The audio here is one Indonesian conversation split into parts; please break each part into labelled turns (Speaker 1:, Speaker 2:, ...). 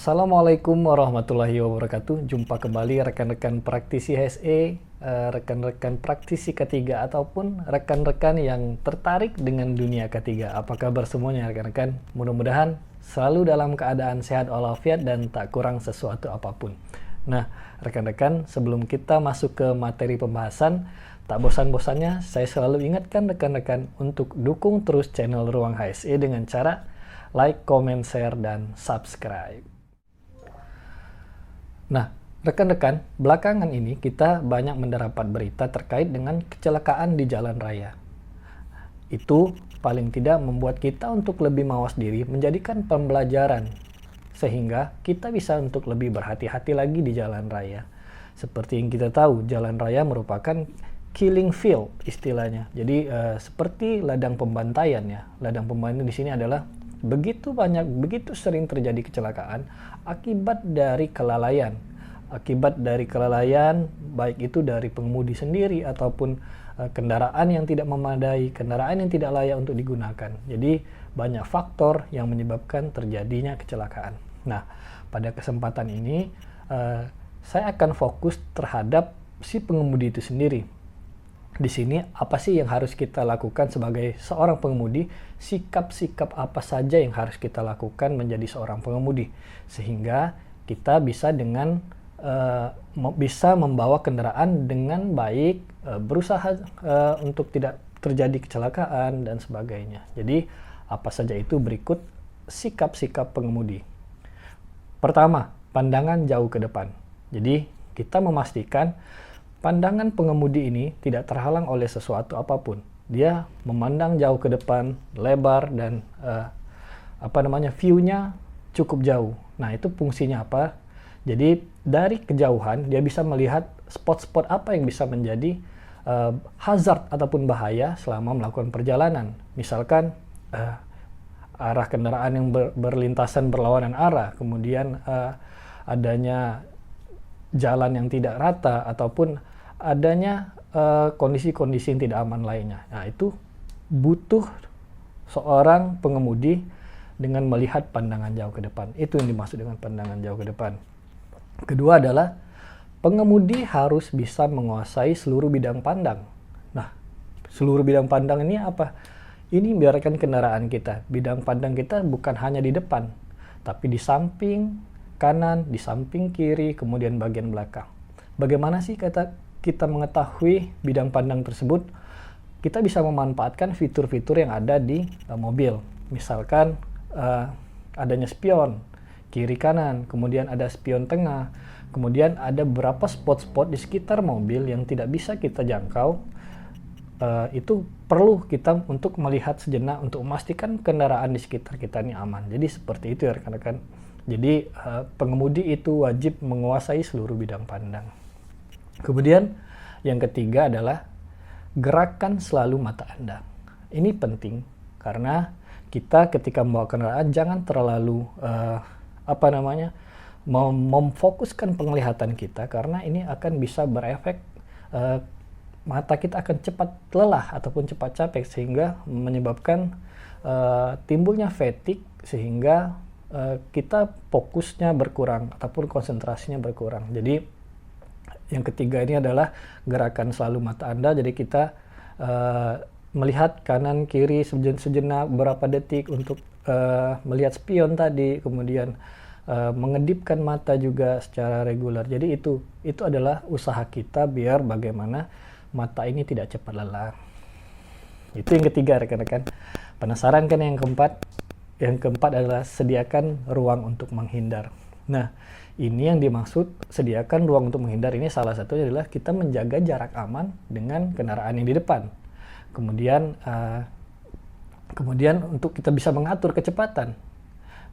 Speaker 1: Assalamualaikum warahmatullahi wabarakatuh. Jumpa kembali rekan-rekan praktisi HSE, rekan-rekan praktisi K3 ataupun rekan-rekan yang tertarik dengan dunia K3. Apa kabar semuanya rekan-rekan? Mudah-mudahan selalu dalam keadaan sehat walafiat dan tak kurang sesuatu apapun. Nah, rekan-rekan, sebelum kita masuk ke materi pembahasan, tak bosan-bosannya saya selalu ingatkan rekan-rekan untuk dukung terus channel Ruang HSE dengan cara like, comment, share, dan subscribe. Nah, rekan-rekan, belakangan ini kita banyak mendapat berita terkait dengan kecelakaan di jalan raya. Itu paling tidak membuat kita untuk lebih mawas diri, menjadikan pembelajaran, sehingga kita bisa untuk lebih berhati-hati lagi di jalan raya. Seperti yang kita tahu, jalan raya merupakan killing field istilahnya. Jadi seperti ladang pembantaian ya. Ladang pembantaian di sini adalah begitu sering terjadi kecelakaan akibat dari kelalaian. Akibat dari kelalaian, baik itu dari pengemudi sendiri ataupun kendaraan yang tidak memadai, kendaraan yang tidak layak untuk digunakan. Jadi banyak faktor yang menyebabkan terjadinya kecelakaan. Nah, pada kesempatan ini saya akan fokus terhadap si pengemudi itu sendiri. Di sini apa sih yang harus kita lakukan sebagai seorang pengemudi, sikap-sikap apa saja yang harus kita lakukan menjadi seorang pengemudi, sehingga kita bisa bisa membawa kendaraan dengan baik, berusaha untuk tidak terjadi kecelakaan dan sebagainya. Jadi apa saja itu berikut sikap-sikap pengemudi. Pertama, pandangan jauh ke depan. Jadi kita memastikan pandangan pengemudi ini tidak terhalang oleh sesuatu apapun. Dia memandang jauh ke depan, lebar, dan view-nya cukup jauh. Nah, itu fungsinya apa? Jadi dari kejauhan dia bisa melihat spot-spot apa yang bisa menjadi hazard ataupun bahaya selama melakukan perjalanan. Misalkan arah kendaraan yang berlintasan berlawanan arah, kemudian adanya jalan yang tidak rata, ataupun adanya kondisi-kondisi yang tidak aman lainnya. Nah, itu butuh seorang pengemudi dengan melihat pandangan jauh ke depan. Itu yang dimaksud dengan pandangan jauh ke depan. Kedua adalah pengemudi harus bisa menguasai seluruh bidang pandang. Nah, seluruh bidang pandang ini apa? Ini biarkan kendaraan kita. Bidang pandang kita bukan hanya di depan, tapi di samping kanan, di samping kiri, kemudian bagian belakang. Bagaimana sih kita mengetahui bidang pandang tersebut? Kita bisa memanfaatkan fitur-fitur yang ada di mobil. Misalkan adanya spion kiri kanan, kemudian ada spion tengah, kemudian ada beberapa spot-spot di sekitar mobil yang tidak bisa kita jangkau. Itu perlu kita untuk melihat sejenak untuk memastikan kendaraan di sekitar kita ini aman. Jadi seperti itu ya rekan-rekan. Jadi pengemudi itu wajib menguasai seluruh bidang pandang. Kemudian yang ketiga adalah gerakan selalu mata Anda. Ini penting karena kita ketika membawa kendaraan jangan terlalu memfokuskan penglihatan kita, karena ini akan bisa berefek mata kita akan cepat lelah ataupun cepat capek sehingga menyebabkan timbulnya fatigue, sehingga kita fokusnya berkurang ataupun konsentrasinya berkurang. Jadi yang ketiga ini adalah gerakan selalu mata Anda. Jadi kita melihat kanan kiri sejenak berapa detik untuk melihat spion tadi, kemudian mengedipkan mata juga secara reguler. Jadi itu adalah usaha kita biar bagaimana mata ini tidak cepat lelah. Itu yang ketiga rekan-rekan. Penasaran kan yang keempat? Yang keempat adalah sediakan ruang untuk menghindar. Nah, ini yang dimaksud sediakan ruang untuk menghindar ini salah satunya adalah kita menjaga jarak aman dengan kendaraan yang di depan. Kemudian untuk kita bisa mengatur kecepatan.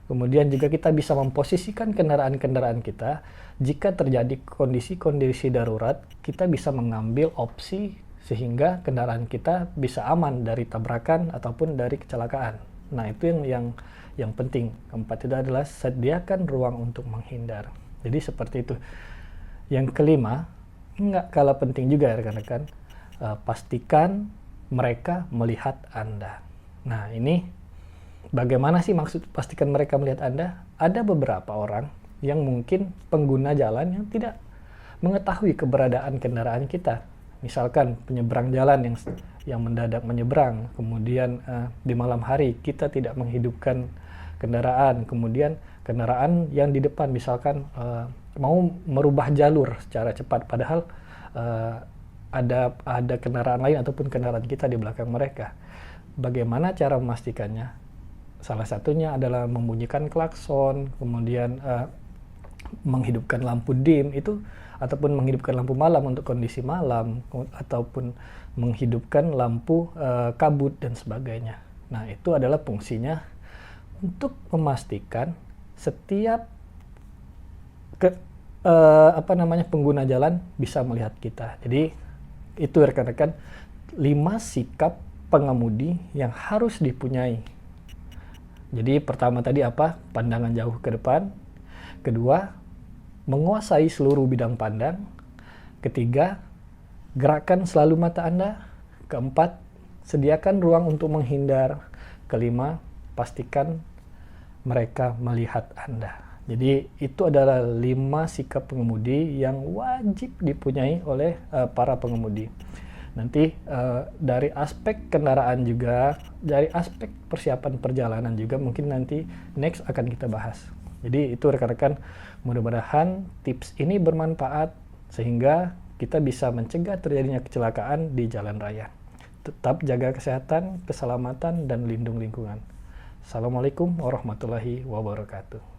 Speaker 1: Kemudian juga kita bisa memposisikan kendaraan-kendaraan kita. Jika terjadi kondisi-kondisi darurat, kita bisa mengambil opsi sehingga kendaraan kita bisa aman dari tabrakan ataupun dari kecelakaan. Nah, itu yang penting. Keempat itu adalah sediakan ruang untuk menghindar. Jadi seperti itu. Yang kelima, nggak kalah penting juga rekan-rekan, pastikan mereka melihat Anda. Nah, ini bagaimana sih maksud pastikan mereka melihat Anda? ada beberapa orang yang mungkin pengguna jalan yang tidak mengetahui keberadaan kendaraan kita. Misalkan penyeberang jalan yang mendadak menyeberang, kemudian di malam hari kita tidak menghidupkan kendaraan, kemudian kendaraan yang di depan misalkan mau merubah jalur secara cepat, padahal ada kendaraan lain ataupun kendaraan kita di belakang mereka. Bagaimana cara memastikannya? Salah satunya adalah membunyikan klakson, kemudian menghidupkan lampu dim itu, ataupun menghidupkan lampu malam untuk kondisi malam, ataupun menghidupkan lampu kabut dan sebagainya. Nah, itu adalah fungsinya untuk memastikan setiap pengguna jalan bisa melihat kita. Jadi itu rekan-rekan 5 sikap pengemudi yang harus dipunyai. Jadi pertama tadi apa? Pandangan jauh ke depan. Kedua, menguasai seluruh bidang pandang. Ketiga, gerakkan selalu mata Anda. Keempat, sediakan ruang untuk menghindar. Kelima, pastikan mereka melihat Anda. Jadi itu adalah 5 sikap pengemudi yang wajib dipunyai oleh para pengemudi. Nanti dari aspek kendaraan juga, dari aspek persiapan perjalanan juga mungkin nanti next akan kita bahas. Jadi itu rekan-rekan, mudah-mudahan tips ini bermanfaat sehingga kita bisa mencegah terjadinya kecelakaan di jalan raya. Tetap jaga kesehatan, keselamatan, dan lindung lingkungan. Assalamualaikum warahmatullahi wabarakatuh.